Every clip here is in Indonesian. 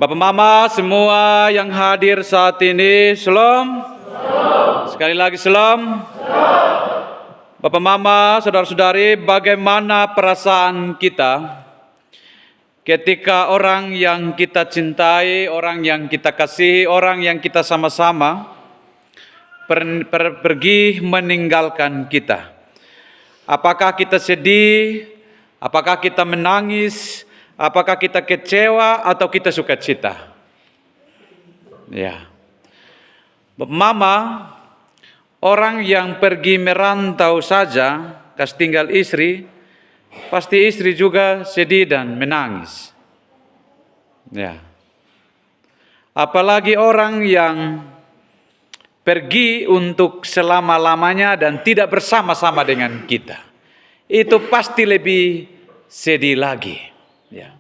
Bapak Mama semua yang hadir saat ini, shalom. Sekali lagi shalom. Bapak Mama, saudara-saudari, bagaimana perasaan kita ketika orang yang kita cintai, orang yang kita kasihi, orang yang kita sama-sama pergi meninggalkan kita? Apakah kita sedih? Apakah kita menangis? Apakah kita kecewa atau kita sukacita? Ya. Mama, orang yang pergi merantau saja, kas tinggal istri, pasti istri juga sedih dan menangis. Ya. Apalagi orang yang pergi untuk selama-lamanya dan tidak bersama-sama dengan kita. Itu pasti lebih sedih lagi. Ya.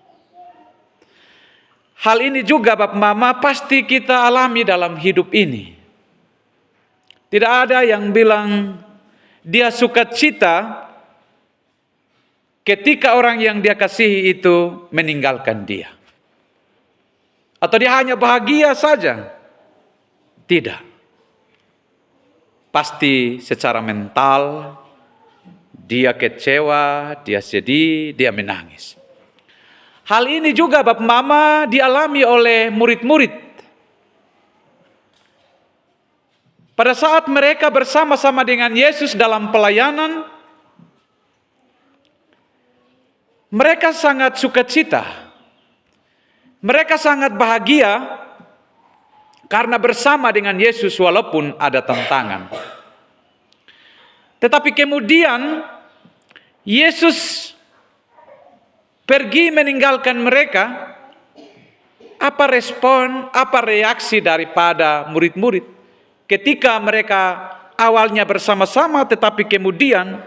Hal ini juga Bapak Mama pasti kita alami dalam hidup ini. Tidak ada yang bilang dia sukacita ketika orang yang dia kasihi itu meninggalkan dia. Atau dia hanya bahagia saja. Tidak. Pasti secara mental dia kecewa, dia sedih, dia menangis. Hal ini juga Bapak Mama dialami oleh murid-murid. Pada saat mereka bersama-sama dengan Yesus dalam pelayanan, mereka sangat sukacita. Mereka sangat bahagia karena bersama dengan Yesus walaupun ada tantangan. Tetapi kemudian Yesus pergi meninggalkan mereka. Apa respon, apa reaksi daripada murid-murid ketika mereka awalnya bersama-sama tetapi kemudian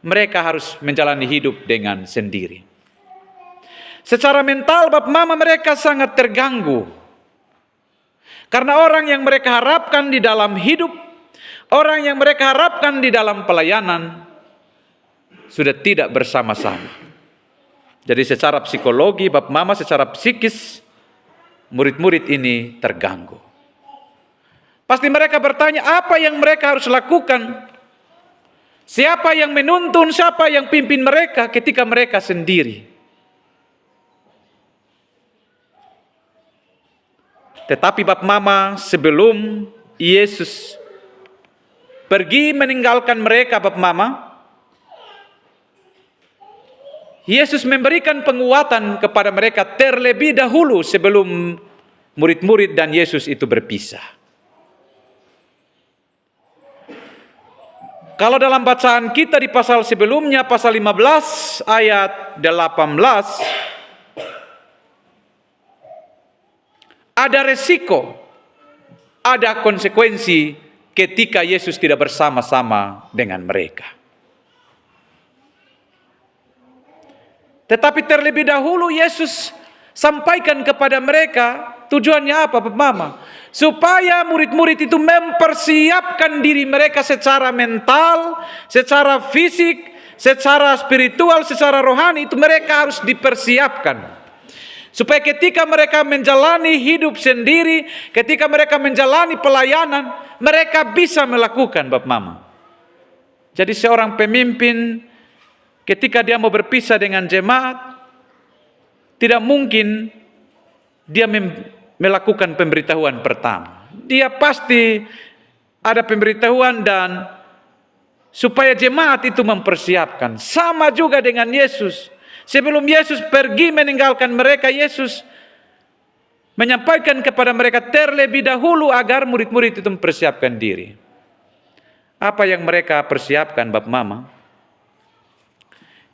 mereka harus menjalani hidup dengan sendiri. Secara mental Bapak Mama mereka sangat terganggu. Karena orang yang mereka harapkan di dalam hidup, orang yang mereka harapkan di dalam pelayanan sudah tidak bersama-sama. Jadi secara psikologi, Bapak Mama, secara psikis, murid-murid ini terganggu. Pasti mereka bertanya, apa yang mereka harus lakukan? Siapa yang menuntun, siapa yang pimpin mereka ketika mereka sendiri? Tetapi Bapak Mama, sebelum Yesus pergi meninggalkan mereka, Bapak Mama, Yesus memberikan penguatan kepada mereka terlebih dahulu sebelum murid-murid dan Yesus itu berpisah. Kalau dalam bacaan kita di pasal sebelumnya, pasal 15 ayat 18, ada resiko, ada konsekuensi ketika Yesus tidak bersama-sama dengan mereka. Tetapi terlebih dahulu Yesus sampaikan kepada mereka tujuannya apa Bapak Mama? Supaya murid-murid itu mempersiapkan diri mereka secara mental, secara fisik, secara spiritual, secara rohani itu mereka harus dipersiapkan. Supaya ketika mereka menjalani hidup sendiri, ketika mereka menjalani pelayanan, mereka bisa melakukan Bapak Mama. Jadi seorang pemimpin ketika dia mau berpisah dengan jemaat, tidak mungkin dia melakukan pemberitahuan pertama. Dia pasti ada pemberitahuan dan supaya jemaat itu mempersiapkan. Sama juga dengan Yesus. Sebelum Yesus pergi meninggalkan mereka, Yesus menyampaikan kepada mereka terlebih dahulu agar murid-murid itu mempersiapkan diri. Apa yang mereka persiapkan Bapak Mama?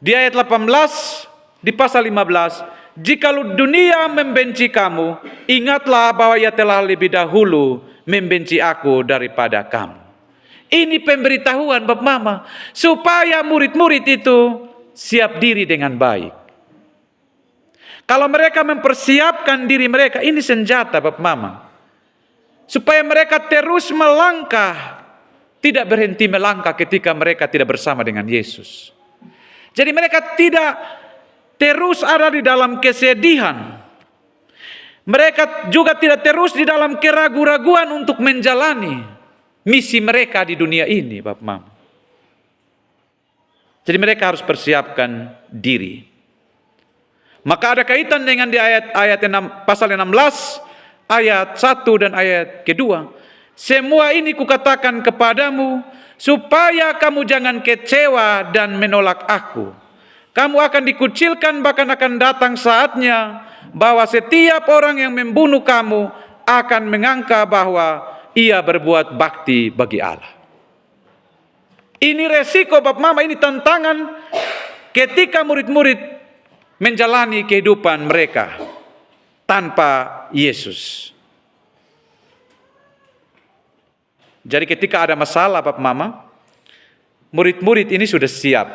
Di ayat 18, di pasal 15, jikalau dunia membenci kamu, ingatlah bahwa ia telah lebih dahulu membenci aku daripada kamu. Ini pemberitahuan Bapak Mama, supaya murid-murid itu siap diri dengan baik. Kalau mereka mempersiapkan diri mereka, ini senjata Bapak Mama. Supaya mereka terus melangkah, tidak berhenti melangkah ketika mereka tidak bersama dengan Yesus. Jadi mereka tidak terus ada di dalam kesedihan. Mereka juga tidak terus di dalam keraguan-raguan untuk menjalani misi mereka di dunia ini, Bapak Mama. Jadi mereka harus persiapkan diri. Maka ada kaitan dengan di ayat 6, pasal 16, ayat 1 dan ayat kedua. Semua ini kukatakan kepadamu, supaya kamu jangan kecewa dan menolak aku. Kamu akan dikucilkan, bahkan akan datang saatnya bahwa setiap orang yang membunuh kamu akan menganggap bahwa ia berbuat bakti bagi Allah. Ini resiko Bapak Mama, ini tantangan ketika murid-murid menjalani kehidupan mereka tanpa Yesus. Jadi ketika ada masalah Bapak Mama, murid-murid ini sudah siap.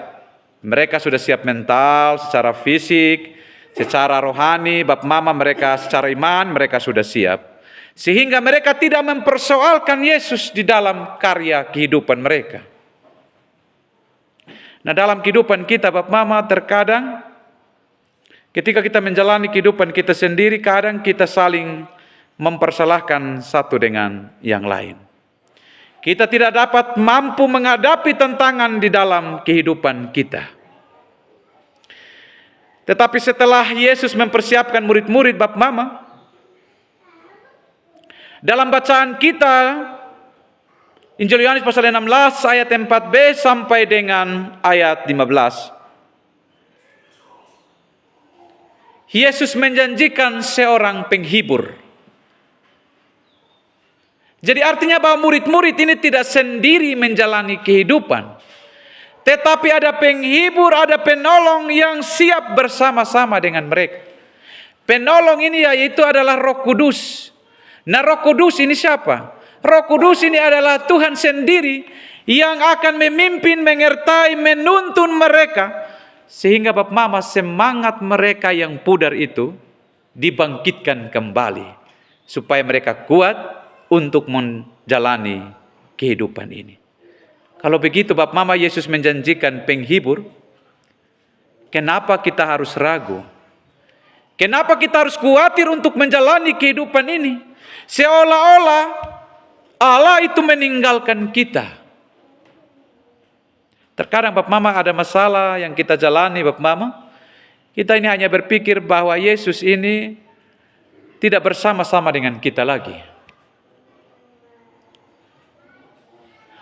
Mereka sudah siap mental, secara fisik, secara rohani. Bapak Mama, mereka secara iman, mereka sudah siap. Sehingga mereka tidak mempersoalkan Yesus di dalam karya kehidupan mereka. Nah, dalam kehidupan kita Bapak Mama, terkadang ketika kita menjalani kehidupan kita sendiri, kadang kita saling mempersalahkan satu dengan yang lain. Kita tidak dapat mampu menghadapi tantangan di dalam kehidupan kita. Tetapi setelah Yesus mempersiapkan murid-murid Bapak Mama, dalam bacaan kita, Injil Yohanes pasal 16 ayat 4b sampai dengan ayat 15. Yesus menjanjikan seorang penghibur. Jadi artinya bahwa murid-murid ini tidak sendiri menjalani kehidupan. Tetapi ada penghibur, ada penolong yang siap bersama-sama dengan mereka. Penolong ini yaitu adalah Roh Kudus. Nah, Roh Kudus ini siapa? Roh Kudus ini adalah Tuhan sendiri yang akan memimpin, menyertai, menuntun mereka. Sehingga Bapak Mama, semangat mereka yang pudar itu dibangkitkan kembali. Supaya mereka kuat untuk menjalani kehidupan ini. Kalau begitu Bapak Mama, Yesus menjanjikan penghibur. Kenapa kita harus ragu? Kenapa kita harus khawatir untuk menjalani kehidupan ini? Seolah-olah Allah itu meninggalkan kita. Terkadang Bapak Mama ada masalah yang kita jalani Bapak Mama. Kita ini hanya berpikir bahwa Yesus ini tidak bersama-sama dengan kita lagi.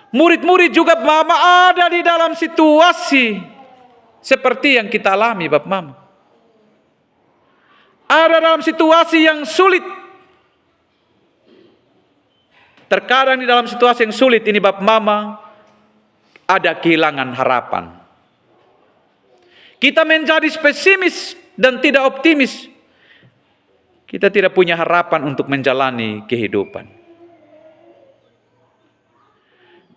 Murid-murid juga Bapak Mama ada di dalam situasi seperti yang kita alami Bapak Mama. Ada dalam situasi yang sulit. Terkadang di dalam situasi yang sulit ini Bapak Mama ada kehilangan harapan. Kita menjadi pesimis dan tidak optimis. Kita tidak punya harapan untuk menjalani kehidupan.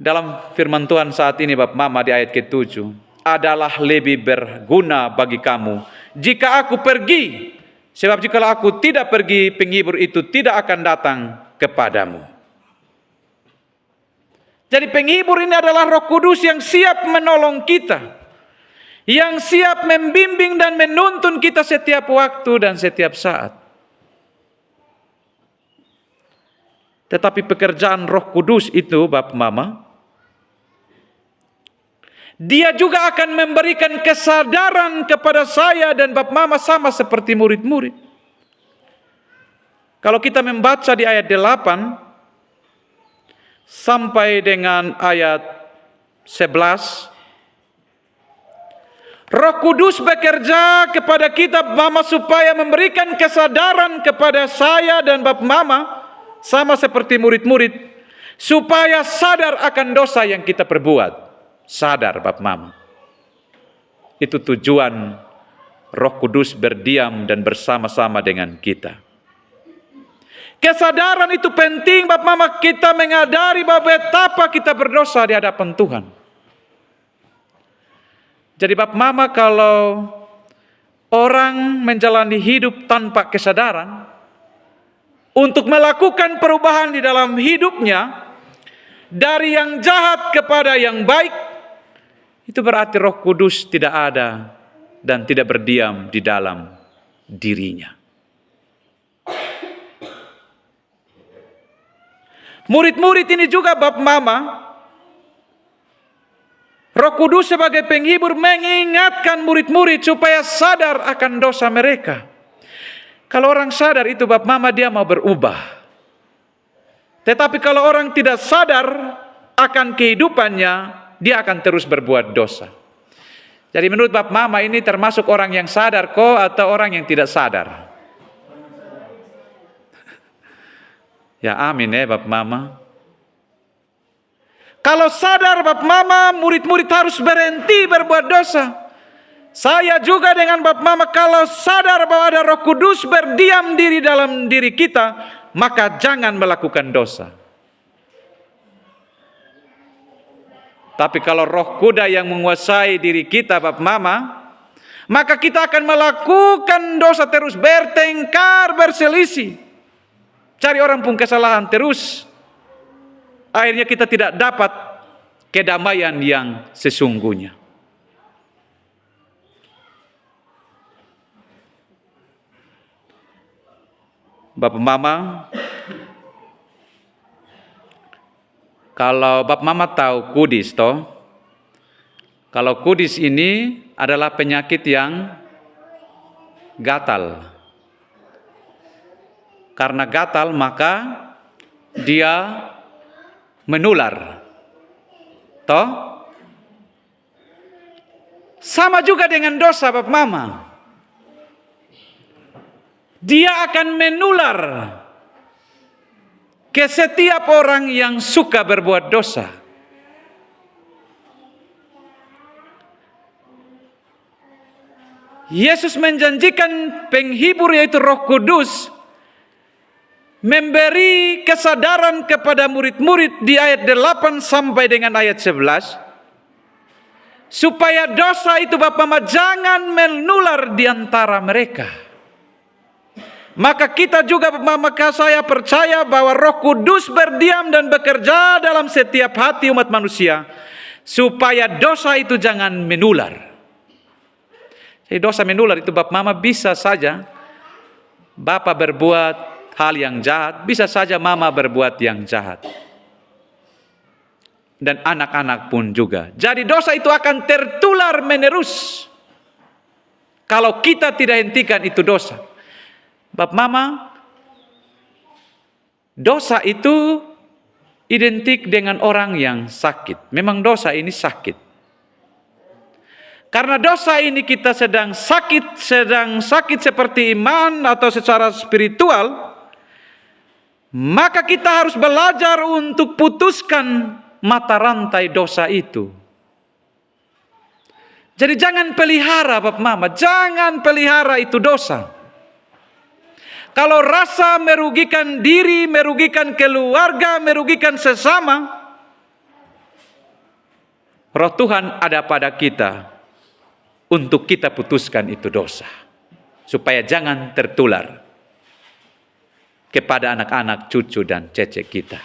Dalam firman Tuhan saat ini Bapak Mama di ayat ke-7, adalah lebih berguna bagi kamu jika aku pergi. Sebab jika aku tidak pergi, penghibur itu tidak akan datang kepadamu. Jadi penghibur ini adalah Roh Kudus yang siap menolong kita. Yang siap membimbing dan menuntun kita setiap waktu dan setiap saat. Tetapi pekerjaan Roh Kudus itu Bapak Mama, Dia juga akan memberikan kesadaran kepada saya dan Bapak Mama sama seperti murid-murid. Kalau kita membaca di ayat 8 sampai dengan ayat 11, Roh Kudus bekerja kepada kita Bapak Mama supaya memberikan kesadaran kepada saya dan Bapak Mama sama seperti murid-murid, supaya sadar akan dosa yang kita perbuat. Sadar Bapak Mama. Itu tujuan Roh Kudus berdiam dan bersama-sama dengan kita. Kesadaran itu penting Bapak Mama, kita menyadari bahwa betapa kita berdosa di hadapan Tuhan. Jadi Bapak Mama, kalau orang menjalani hidup tanpa kesadaran untuk melakukan perubahan di dalam hidupnya dari yang jahat kepada yang baik, itu berarti Roh Kudus tidak ada dan tidak berdiam di dalam dirinya. Murid-murid ini juga Bapak Mama, Roh Kudus sebagai penghibur mengingatkan murid-murid supaya sadar akan dosa mereka. Kalau orang sadar itu Bapak Mama, dia mau berubah. Tetapi kalau orang tidak sadar akan kehidupannya, dia akan terus berbuat dosa. Jadi menurut Bapak Mama ini termasuk orang yang sadar kok atau orang yang tidak sadar? Ya amin ya Bapak Mama. Kalau sadar Bapak Mama, murid-murid harus berhenti berbuat dosa. Saya juga dengan Bapak Mama, kalau sadar bahwa ada Roh Kudus berdiam diri dalam diri kita, maka jangan melakukan dosa. Tapi kalau Roh Kuda yang menguasai diri kita Bapak Mama, maka kita akan melakukan dosa terus, bertengkar, berselisih, cari orang pun kesalahan terus. Akhirnya kita tidak dapat kedamaian yang sesungguhnya. Bapak Mama, kalau Bapak Mama tahu kudis toh, kalau kudis ini adalah penyakit yang gatal. Karena gatal maka dia menular. Toh? Sama juga dengan dosa Bapak Mama. Dia akan menular ke setiap orang yang suka berbuat dosa. Yesus menjanjikan penghibur yaitu Roh Kudus memberi kesadaran kepada murid-murid di ayat 8 sampai dengan ayat 11 supaya dosa itu Bapak Mama jangan menular di antara mereka. Maka kita juga Bapak Mama, saya percaya bahwa Roh Kudus berdiam dan bekerja dalam setiap hati umat manusia supaya dosa itu jangan menular. Jadi dosa menular itu Bapak Mama bisa saja Bapak berbuat hal yang jahat, bisa saja Mama berbuat yang jahat. Dan anak-anak pun juga. Jadi dosa itu akan tertular menerus. Kalau kita tidak hentikan itu dosa. Bapak Mama, dosa itu identik dengan orang yang sakit. Memang dosa ini sakit. Karena dosa ini kita sedang sakit seperti iman atau secara spiritual, maka kita harus belajar untuk putuskan mata rantai dosa itu. Jadi jangan pelihara Bapak Mama, jangan pelihara itu dosa. Kalau rasa merugikan diri, merugikan keluarga, merugikan sesama, Roh Tuhan ada pada kita untuk kita putuskan itu dosa. Supaya jangan tertular kepada anak-anak, cucu dan cece kita.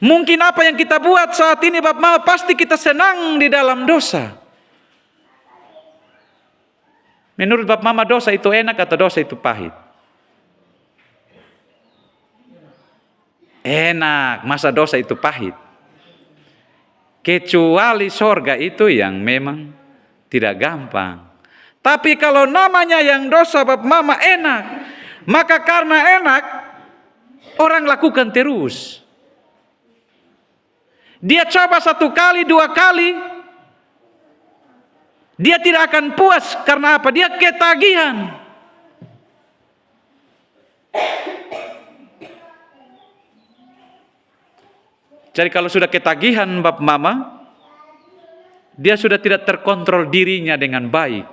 Mungkin apa yang kita buat saat ini Bapak Mama pasti kita senang di dalam dosa. Menurut Bapak Mama dosa itu enak atau dosa itu pahit? Enak, masa dosa itu pahit? Kecuali sorga itu yang memang tidak gampang. Tapi kalau namanya yang dosa Bapak Mama enak, maka karena enak, orang lakukan terus. Dia coba 1 kali, 2 kali, dia tidak akan puas. Karena apa? Dia ketagihan. Jadi kalau sudah ketagihan Bapak Mama, dia sudah tidak terkontrol dirinya dengan baik.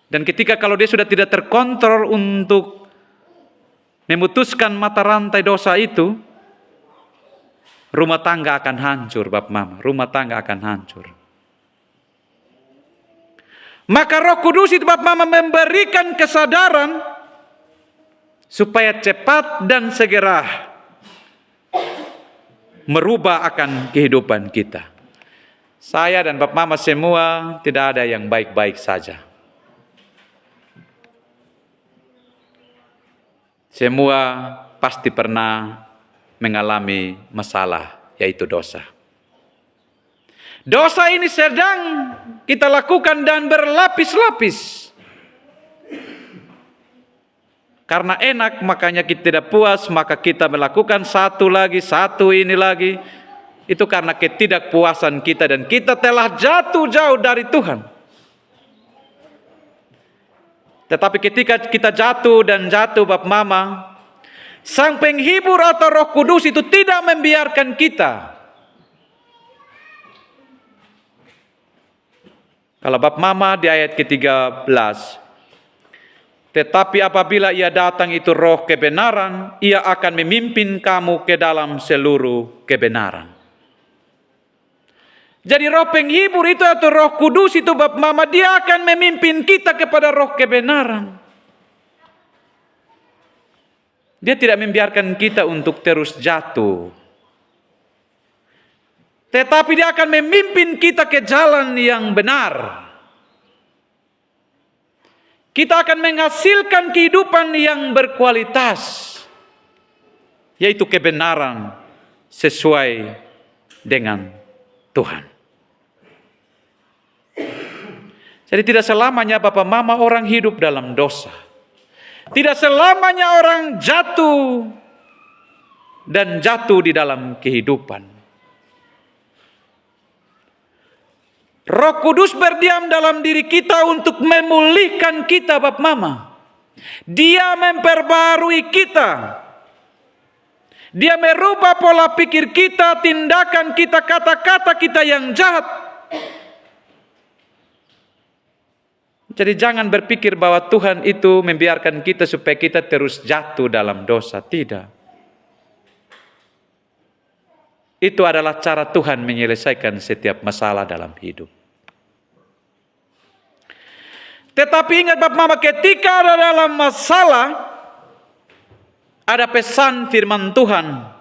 Dan ketika kalau dia sudah tidak terkontrol untuk memutuskan mata rantai dosa itu, rumah tangga akan hancur Bapak Mama, rumah tangga akan hancur. Maka Roh Kudus itu Bapak Mama memberikan kesadaran supaya cepat dan segera merubah akan kehidupan kita. Saya dan Bapak Mama semua tidak ada yang baik-baik saja. Semua pasti pernah mengalami masalah, yaitu dosa. Dosa ini sedang kita lakukan dan berlapis-lapis. Karena enak, makanya kita tidak puas, maka kita melakukan satu lagi, satu ini lagi. Itu karena ketidakpuasan kita dan kita telah jatuh jauh dari Tuhan. Tetapi ketika kita jatuh dan jatuh, Bapak Mama, Sang Penghibur atau Roh Kudus itu tidak membiarkan kita. Kalau Bapak Mama di ayat ke-13, tetapi apabila ia datang itu roh kebenaran, ia akan memimpin kamu ke dalam seluruh kebenaran. Jadi roh penghibur itu atau Roh Kudus itu Bapak Mama, dia akan memimpin kita kepada roh kebenaran. Dia tidak membiarkan kita untuk terus jatuh. Tetapi dia akan memimpin kita ke jalan yang benar. Kita akan menghasilkan kehidupan yang berkualitas, yaitu kebenaran sesuai dengan Tuhan. Jadi tidak selamanya Bapak Mama orang hidup dalam dosa. Tidak selamanya orang jatuh dan jatuh di dalam kehidupan. Roh Kudus berdiam dalam diri kita untuk memulihkan kita, Bapak Mama. Dia memperbarui kita. Dia merubah pola pikir kita, tindakan kita, kata-kata kita yang jahat. Jadi jangan berpikir bahwa Tuhan itu membiarkan kita supaya kita terus jatuh dalam dosa. Tidak. Itu adalah cara Tuhan menyelesaikan setiap masalah dalam hidup. Tetapi ingat Bapak Mama, ketika ada dalam masalah, ada pesan firman Tuhan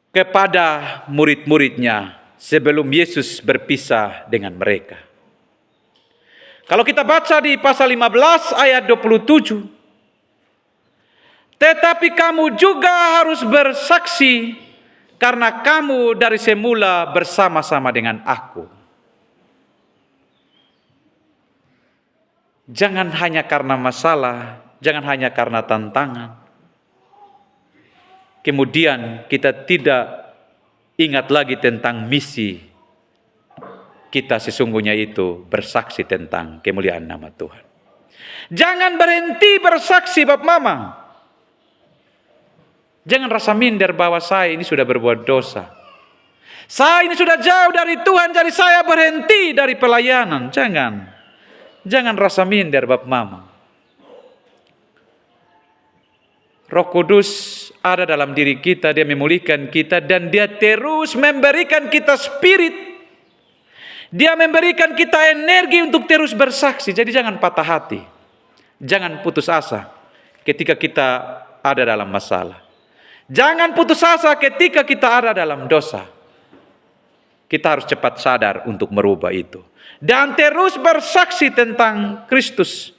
kepada murid-muridnya sebelum Yesus berpisah dengan mereka. Kalau kita baca di pasal 15 ayat 27, tetapi kamu juga harus bersaksi karena kamu dari semula bersama-sama dengan aku. Jangan hanya karena masalah, jangan hanya karena tantangan. Kemudian kita tidak ingat lagi tentang misi kita sesungguhnya itu bersaksi tentang kemuliaan nama Tuhan. Jangan berhenti bersaksi Bapak Mama. Jangan rasa minder bahwa saya ini sudah berbuat dosa. Saya ini sudah jauh dari Tuhan, jadi saya berhenti dari pelayanan. Jangan rasa minder Bapak Mama. Roh Kudus ada dalam diri kita, dia memulihkan kita dan dia terus memberikan kita spirit. Dia memberikan kita energi untuk terus bersaksi. Jadi jangan patah hati. Jangan putus asa ketika kita ada dalam masalah. Jangan putus asa ketika kita ada dalam dosa. Kita harus cepat sadar untuk merubah itu. Dan terus bersaksi tentang Kristus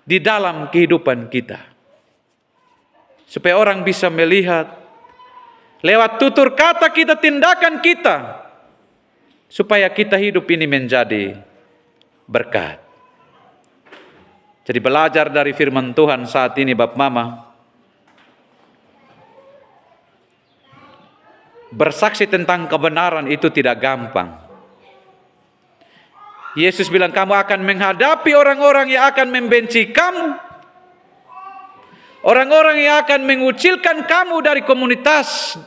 di dalam kehidupan kita. Supaya orang bisa melihat lewat tutur kata kita, tindakan kita. Supaya kita hidup ini menjadi berkat. Jadi belajar dari firman Tuhan saat ini Bapak Mama. Bersaksi tentang kebenaran itu tidak gampang. Yesus bilang kamu akan menghadapi orang-orang yang akan membenci kamu. Orang-orang yang akan mengucilkan kamu dari komunitas.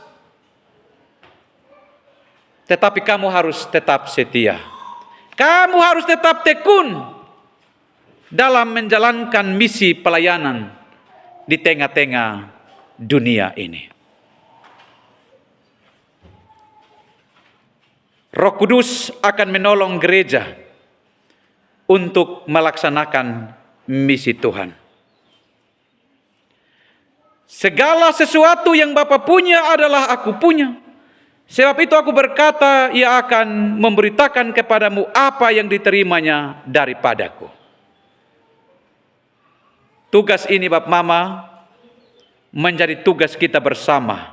Tetapi kamu harus tetap setia. Kamu harus tetap tekun dalam menjalankan misi pelayanan di tengah-tengah dunia ini. Roh Kudus akan menolong gereja untuk melaksanakan misi Tuhan. Segala sesuatu yang Bapa punya adalah aku punya. Sebab itu aku berkata, ia akan memberitakan kepadamu apa yang diterimanya daripadaku. tugas ini Bapak Mama menjadi tugas kita bersama.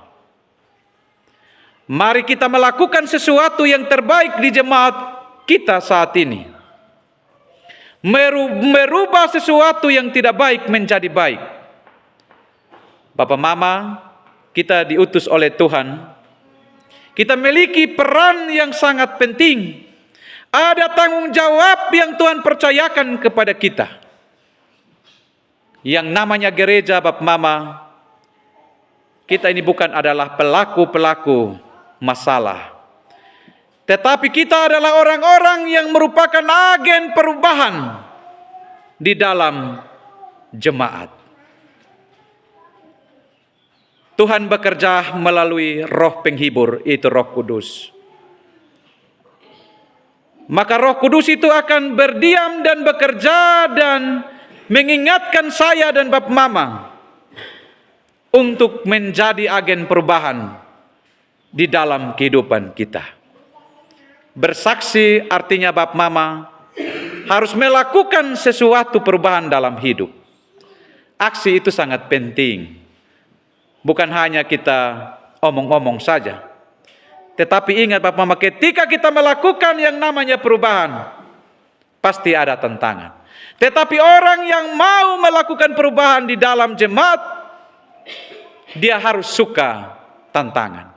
Mari kita melakukan sesuatu yang terbaik di jemaat kita saat ini. Merubah sesuatu yang tidak baik menjadi baik. Bapak Mama, kita diutus oleh Tuhan. Kita memiliki peran yang sangat penting. Ada tanggung jawab yang Tuhan percayakan kepada kita. Yang namanya gereja Bapak Mama, kita ini bukan adalah pelaku-pelaku masalah. Tetapi kita adalah orang-orang yang merupakan agen perubahan di dalam jemaat. Tuhan bekerja melalui Roh penghibur, itu Roh Kudus. Maka Roh Kudus itu akan berdiam dan bekerja dan mengingatkan saya dan Bapak Mama untuk menjadi agen perubahan di dalam kehidupan kita. Bersaksi artinya Bapak Mama harus melakukan sesuatu perubahan dalam hidup. Aksi itu sangat penting. Bukan hanya kita omong-omong saja. Tetapi ingat Bapak Mama, ketika kita melakukan yang namanya perubahan, pasti ada tantangan. Tetapi orang yang mau melakukan perubahan di dalam jemaat, dia harus suka tantangan.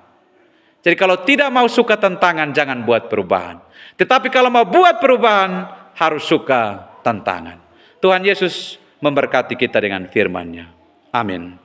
Jadi kalau tidak mau suka tantangan, jangan buat perubahan. Tetapi kalau mau buat perubahan, harus suka tantangan. Tuhan Yesus memberkati kita dengan firman-Nya. Amin.